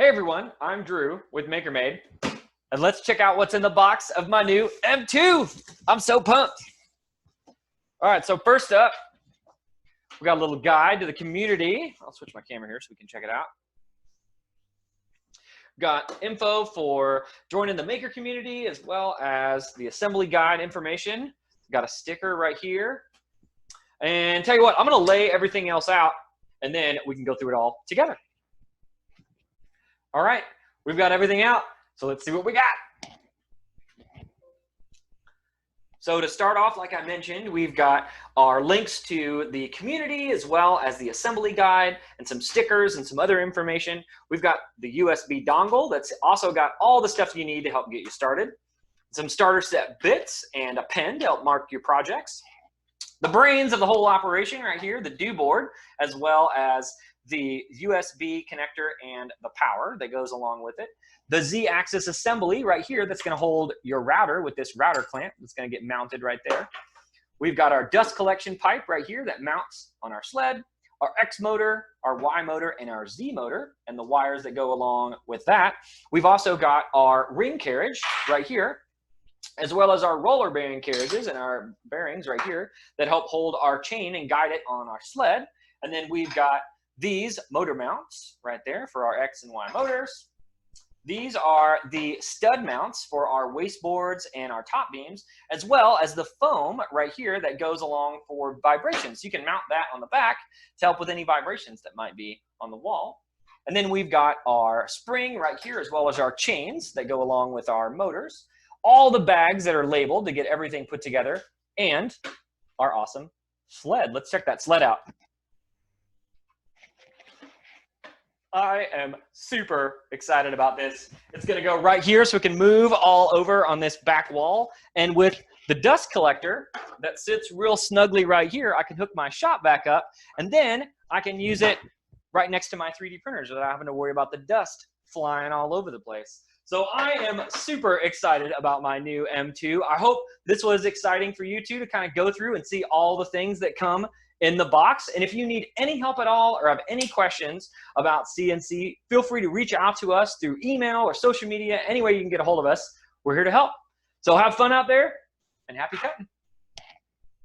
Hey everyone, I'm Drew with MakerMade, and let's check out what's in the box of my new M2. I'm so pumped. All right, so first up, we got a little guide to the community. I'll switch my camera here so we can check it out. Got info for joining the maker community as well as the assembly guide information. Got a sticker right here. And tell you what, I'm gonna lay everything else out and then we can go through it all together. All right, we've got everything out, so let's see what we got. So to start off, like I mentioned, we've got our links to the community as well as the assembly guide and some stickers and some other information. We've got the USB dongle that's also got all the stuff you need to help get you started. Some starter set bits and a pen to help mark your projects. The brains of the whole operation right here, the do board, as well as the USB connector and the power that goes along with it. The Z-axis assembly right here that's going to hold your router with this router clamp that's going to get mounted right there. We've got our dust collection pipe right here that mounts on our sled, our X motor, our Y motor, and our Z motor, and the wires that go along with that. We've also got our ring carriage right here, as well as our roller bearing carriages and our bearings right here that help hold our chain and guide it on our sled. And then we've got these motor mounts right there for our X and Y motors. These are the stud mounts for our waste boards and our top beams, as well as the foam right here that goes along for vibrations. You can mount that on the back to help with any vibrations that might be on the wall. And then we've got our spring right here, as well as our chains that go along with our motors, all the bags that are labeled to get everything put together, and our awesome sled. Let's check that sled out. I am super excited about this. It's gonna go right here so it can move all over on this back wall. And with the dust collector that sits real snugly right here, I can hook my shop back up and then I can use it right next to my 3D printers without having to worry about the dust flying all over the place. So I am super excited about my new M2. I hope this was exciting for you too, to kind of go through and see all the things that come in the box. And if you need any help at all or have any questions about CNC, feel free to reach out to us through email or social media. Any way you can get a hold of us, we're here to help. So have fun out there and happy cutting.